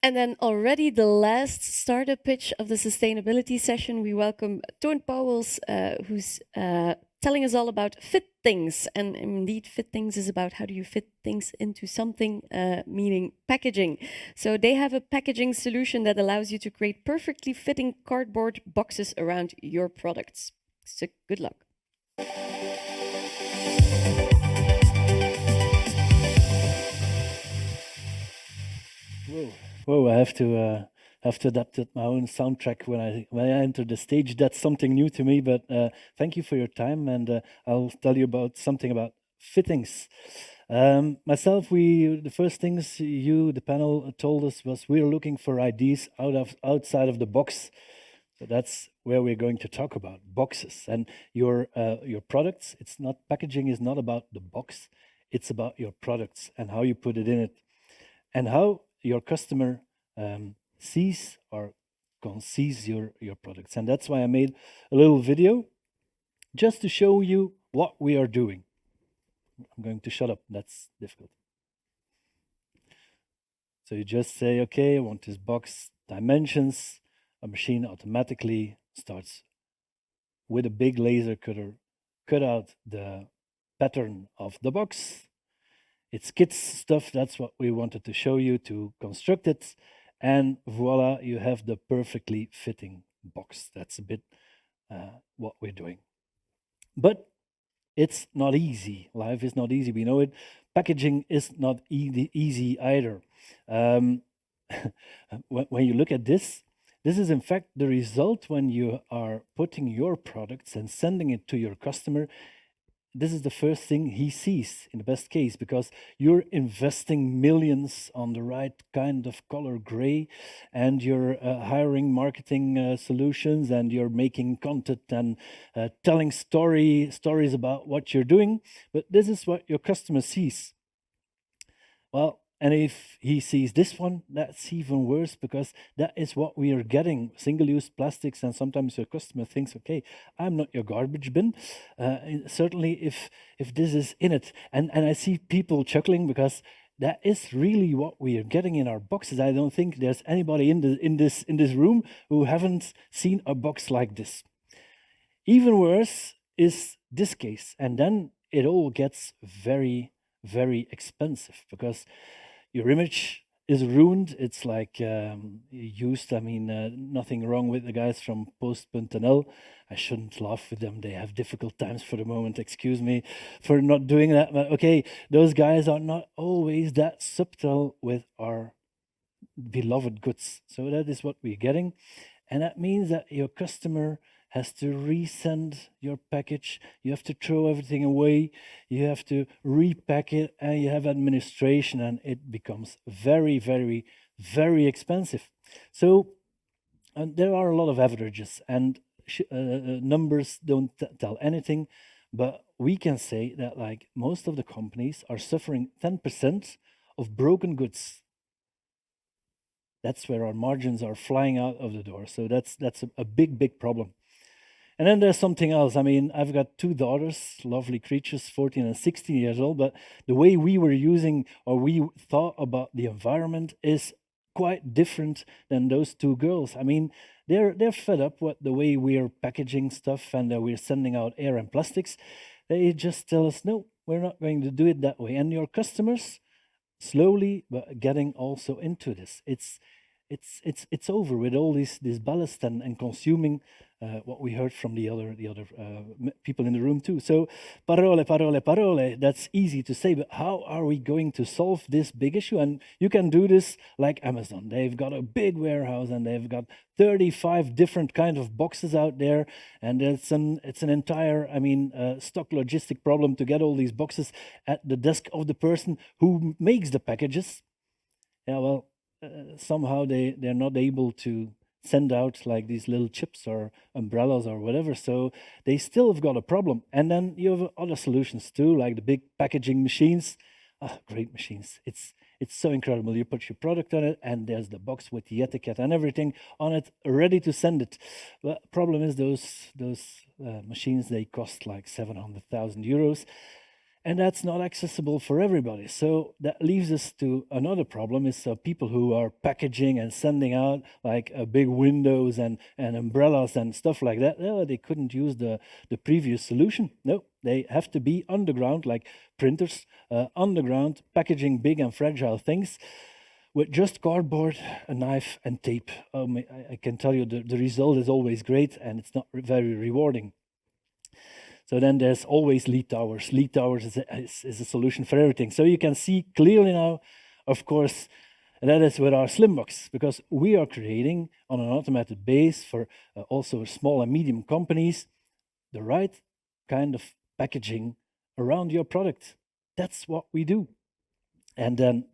And then already the last startup pitch of the sustainability session, we welcome Toon Powels, who's telling us all about fit things. And indeed, fit things is about how do you fit things into something, meaning packaging. So they have a packaging solution that allows you to create perfectly fitting cardboard boxes around your products. So good luck. Whoa, whoa! I have to adapt it my own soundtrack when I enter the stage. That's something new to me. But thank you for your time, and I'll tell you about something about fittings. Myself, the first things you, the panel, told us was we're looking for ideas outside of the box. So that's where we're going to talk about boxes and your products. It's not packaging is not about the box. It's about your products and how you put it in it and how your customer sees or conceives your products. And that's why I made a little video just to show you what we are doing. I'm going to shut up. That's difficult. So you just say, okay, I want this box dimensions. A machine automatically starts with a big laser cutter, cut out the pattern of the box. It's kids stuff. That's what we wanted to show you to construct it. And voila, you have the perfectly fitting box. That's a bit what we're doing. But it's not easy. Life is not easy. We know it. Packaging is not easy either. Um, when you look at this is in fact the result when you are putting your products and sending it to your customer. This is the first thing he sees in the best case because you're investing millions on the right kind of color gray and you're hiring marketing solutions and you're making content and telling stories about what you're doing, but this is what your customer sees. Well, and if he sees this one, that's even worse because that is what we are getting, single-use plastics. And sometimes your customer thinks, okay, I'm not your garbage bin. Certainly if this is in it. And I see people chuckling because that is really what we are getting in our boxes. I don't think there's anybody in this room who haven't seen a box like this. Even worse is this case. And then it all gets very, very expensive because your image is ruined. It's like used. I mean, nothing wrong with the guys from Post.nl. I shouldn't laugh with them. They have difficult times for the moment. Excuse me for not doing that. But okay, those guys are not always that subtle with our beloved goods. So that is what we're getting. And that means that your customer has to resend your package. You have to throw everything away. You have to repack it and you have administration and it becomes very, very, very expensive. So there are a lot of averages and numbers don't tell anything. But we can say that like most of the companies are suffering 10% of broken goods. That's where our margins are flying out of the door. So that's a big problem. And then there's something else. I mean, I've got two daughters, lovely creatures, 14 and 16 years old, but the way we were using or we thought about the environment is quite different than those two girls. I mean, they're fed up with the way we're packaging stuff and that we're sending out air and plastics. They just tell us, no, we're not going to do it that way. And your customers slowly but getting also into this. It's over with all this ballast and consuming what we heard from the other people in the room too. So parole, parole, parole. That's easy to say, but how are we going to solve this big issue? And you can do this like Amazon. They've got a big warehouse and they've got 35 different kind of boxes out there, and it's an entire stock logistic problem to get all these boxes at the desk of the person who makes the packages. Yeah, well, somehow they're not able to send out like these little chips or umbrellas or whatever, so they still have got a problem. And then you have other solutions too, like the big packaging machines. Great machines. It's so incredible. You put your product on it and there's the box with the etiquette and everything on it ready to send it. The problem is those machines, they cost like 700,000 euros. and that's not accessible for everybody. So that leaves us to another problem: is people who are packaging and sending out like big windows and umbrellas and stuff like that. No, they couldn't use the previous solution. No, they have to be underground, like printers, underground, packaging big and fragile things with just cardboard, a knife, and tape. I can tell you the result is always great, and it's not very rewarding. So then there's always lead towers. Lead towers is a solution for everything. So you can see clearly now, of course, that is with our Slimbox, because we are creating on an automated base for also small and medium companies the right kind of packaging around your product. That's what we do. And then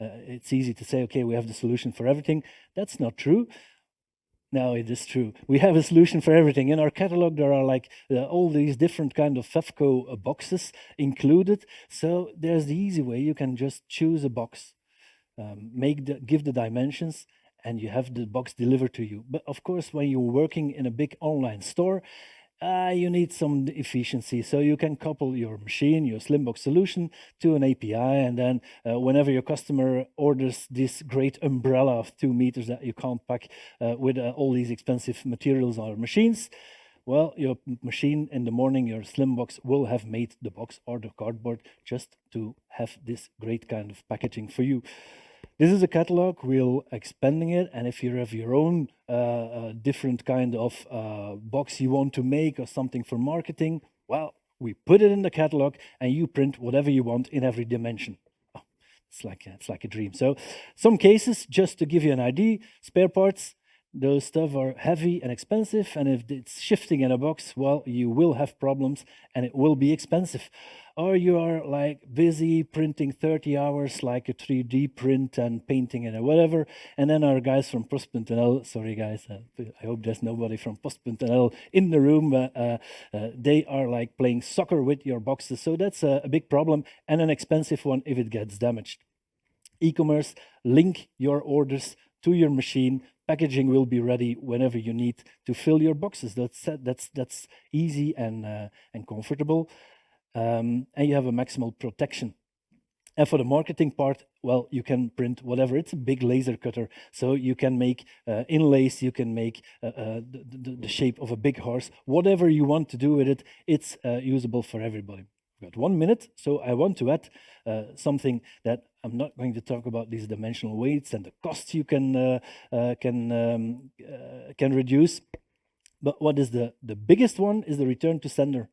it's easy to say, okay, we have the solution for everything. That's not true. No, it is true. We have a solution for everything. In our catalog, there are like all these different kind of FEFCO boxes included. So there's the easy way. You can just choose a box, give the dimensions, and you have the box delivered to you. But of course, when you're working in a big online store, you need some efficiency. So you can couple your machine, your Slimbox solution, to an API, and then whenever your customer orders this great umbrella of 2 meters that you can't pack with all these expensive materials or machines, well, your machine in the morning, your Slimbox will have made the box or the cardboard just to have this great kind of packaging for you. This is a catalog. We're expanding it, and if you have your own different kind of box you want to make or something for marketing, well, we put it in the catalog, and you print whatever you want in every dimension. Oh, it's like a dream. So, some cases, just to give you an idea, spare parts. Those stuff are heavy and expensive, and if it's shifting in a box, well, you will have problems, and it will be expensive. Or you are like busy printing 30 hours, like a 3D print and painting and whatever. And then our guys from Postpunt.nl, sorry guys, I hope there's nobody from Postpunt.nl in the room, but they are like playing soccer with your boxes. So that's a big problem and an expensive one if it gets damaged. E-commerce, link your orders to your machine. Packaging will be ready whenever you need to fill your boxes. That's easy and comfortable. And you have a maximal protection. And for the marketing part, well, you can print whatever. It's a big laser cutter, so you can make inlays, you can make the shape of a big horse, whatever you want to do with it. It's usable for everybody. We've got 1 minute, so I want to add something that I'm not going to talk about, these dimensional weights and the costs you can reduce. But what is the biggest one is the return to sender.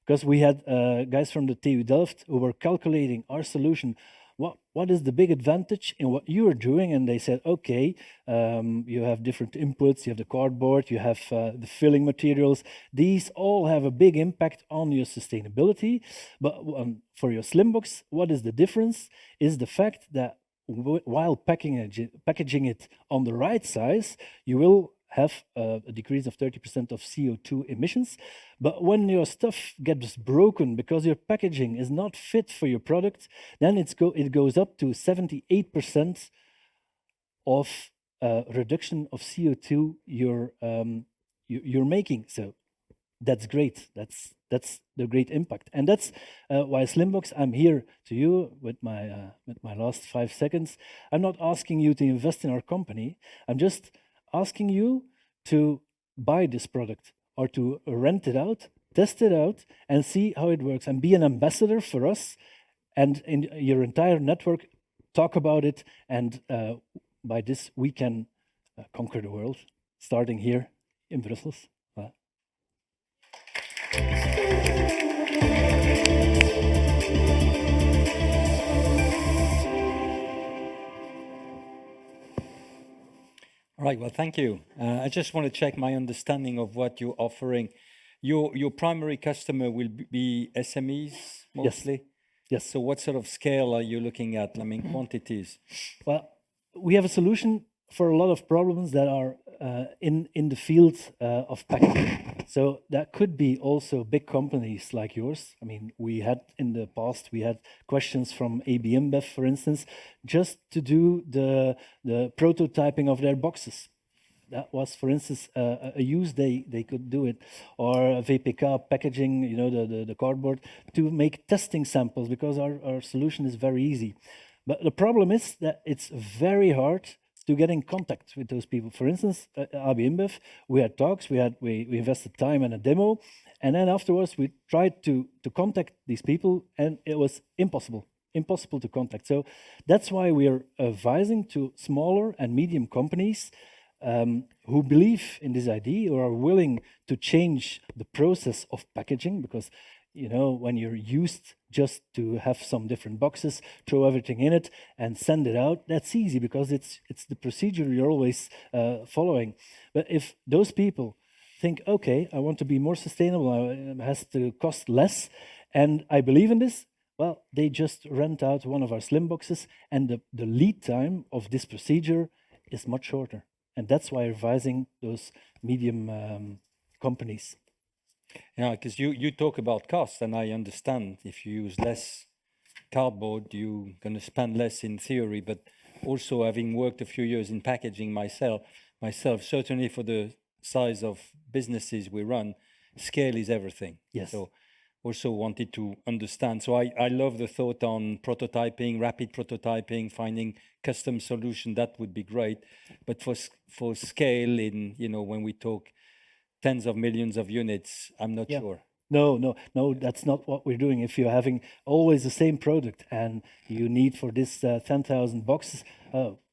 Because we had guys from the TU Delft who were calculating our solution. What is the big advantage in what you are doing? And they said, okay, you have different inputs, you have the cardboard, you have the filling materials. These all have a big impact on your sustainability. But for your Slimbox, what is the difference? Is the fact that while packaging it on the right size, you will have a decrease of 30% of CO2 emissions. But when your stuff gets broken because your packaging is not fit for your product, then it goes up to 78% of reduction of CO2 you're making. So that's great. That's the great impact, and that's why Slimbox. I'm here to you with my last 5 seconds. I'm not asking you to invest in our company. I'm just asking you to buy this product or to rent it out, test it out, and see how it works, and be an ambassador for us, and in your entire network, talk about it, and by this we can conquer the world, starting here in Brussels. All right, well, thank you. I just want to check my understanding of what you're offering. Your primary customer will be SMEs mostly? Yes. So what sort of scale are you looking at? I mean, quantities? Well, we have a solution for a lot of problems that are in the field of packaging. So that could be also big companies like yours. I mean, we had in the past, we had questions from AB InBev, for instance, just to do the prototyping of their boxes. That was, for instance, a use they could do it, or a VPK packaging, you know, the cardboard, to make testing samples, because our solution is very easy. But the problem is that it's very hard to get in contact with those people. For instance, AB InBev, we had talks, we invested time in a demo, and then afterwards we tried to contact these people, and it was impossible to contact. So that's why we are advising to smaller and medium companies who believe in this idea or are willing to change the process of packaging, because you know, when you're used just to have some different boxes, throw everything in it and send it out, that's easy because it's the procedure you're always following. But if those people think, okay, I want to be more sustainable, it has to cost less, and I believe in this, well, they just rent out one of our Slimboxes, and the lead time of this procedure is much shorter. And that's why we're advising those medium companies. Yeah, because you talk about cost, and I understand if you use less cardboard, you're going to spend less in theory. But also, having worked a few years in packaging myself, certainly for the size of businesses we run, scale is everything. Yes. So also wanted to understand. So I love the thought on prototyping, rapid prototyping, finding custom solution. That would be great. But for scale, in when we talk tens of millions of units, I'm not sure. No, that's not what we're doing. If you're having always the same product and you need for this 10,000 boxes,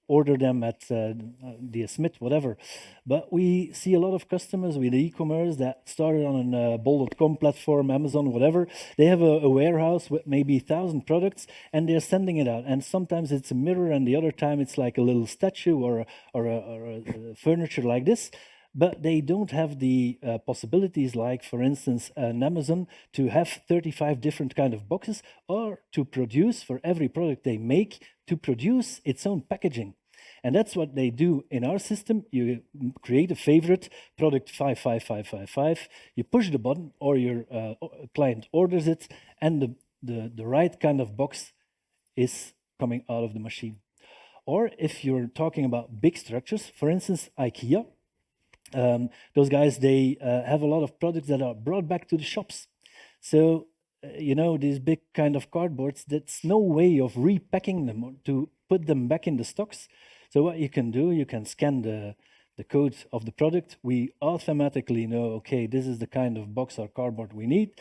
order them at the Smith, whatever. But we see a lot of customers with e-commerce that started on a bol.com platform, Amazon, whatever. They have a warehouse with maybe 1,000 products, and they're sending it out. And sometimes it's a mirror, and the other time it's like a little statue or a furniture like this. But they don't have the possibilities, like, for instance, an Amazon, to have 35 different kind of boxes, or to produce for every product they make, to produce its own packaging. And that's what they do in our system. You create a favorite, product 55555, you push the button, or your client orders it, and the right kind of box is coming out of the machine. Or if you're talking about big structures, for instance, IKEA, those guys, they have a lot of products that are brought back to the shops. So, these big kind of cardboards, that's no way of repacking them or to put them back in the stocks. So what you can do, you can scan the code of the product. We automatically know, okay, this is the kind of box or cardboard we need.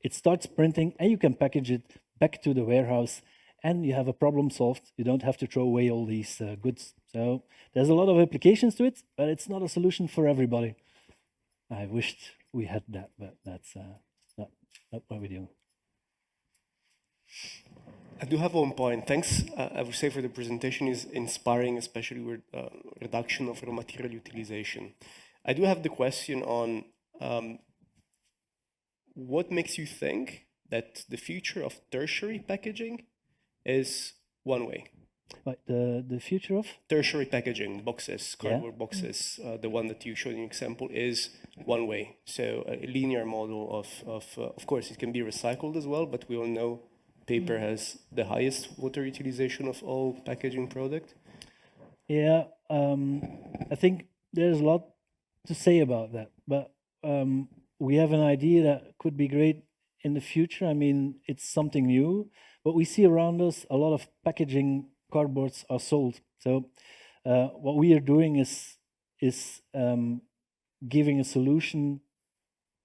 It starts printing, and you can package it back to the warehouse, and you have a problem solved. You don't have to throw away all these goods. So there's a lot of applications to it, but it's not a solution for everybody. I wished we had that, but that's not what we do. I do have one point. Thanks, I would say, for the presentation. Is inspiring, especially with reduction of raw material utilization. I do have the question on what makes you think that the future of tertiary packaging is one way? Like the future of? Tertiary packaging, boxes, cardboard boxes, the one that you showed in your example is one way. So a linear model of course, it can be recycled as well, but we all know paper has the highest water utilization of all packaging product. Yeah, I think there's a lot to say about that, but we have an idea that could be great in the future. I mean, it's something new, but we see around us a lot of packaging cardboards are sold. So what we are doing is giving a solution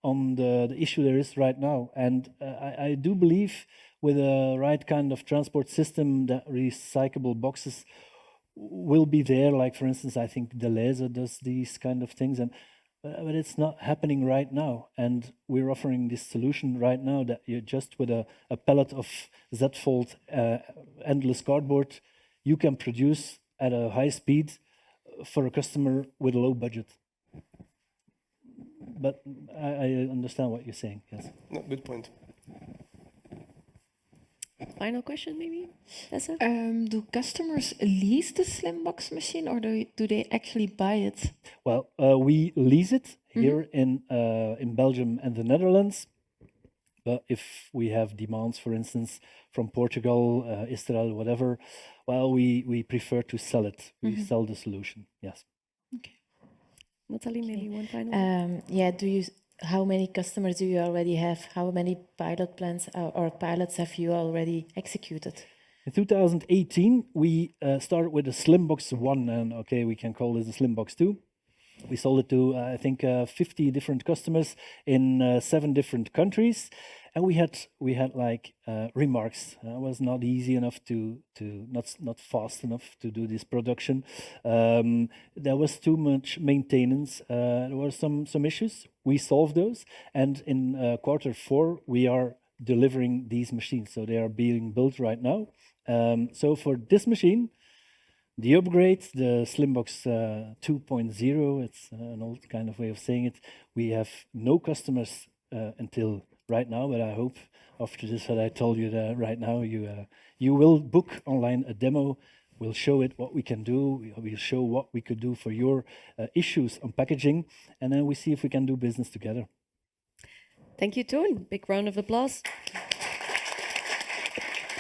on the issue there is right now. And I do believe with the right kind of transport system that recyclable boxes will be there. Like, for instance, I think Deleuze does these kind of things, but it's not happening right now. And we're offering this solution right now that you just with a pallet of Z-fold endless cardboard, you can produce at a high speed for a customer with a low budget. But I understand what you're saying, yes. No, good point. Final question, maybe? Tessa? Do customers lease the Slimbox machine, or do they actually buy it? Well, we lease it here in Belgium and the Netherlands. But if we have demands, for instance, from Portugal, Israel, whatever, well, we prefer to sell it. We sell the solution, yes. Okay. Natalie, maybe one final. Yeah, how many customers do you already have? How many pilot plans or pilots have you already executed? In 2018, we started with the Slimbox 1, and okay, we can call this the Slimbox 2. We sold it to, I think, 50 different customers in 7 different countries. And we had like remarks. It was not easy enough not fast enough to do this production. There was too much maintenance. There were some issues. We solved those, and in Q4 we are delivering these machines. So they are being built right now. So for this machine, the upgrade, the Slimbox 2.0, it's an old kind of way of saying it. We have no customers until right now, but I hope after this that I told you that right now, you will book online a demo. We'll show it what we can do. We'll show what we could do for your issues on packaging, and then we see if we can do business together. Thank you, Toon. Big round of applause.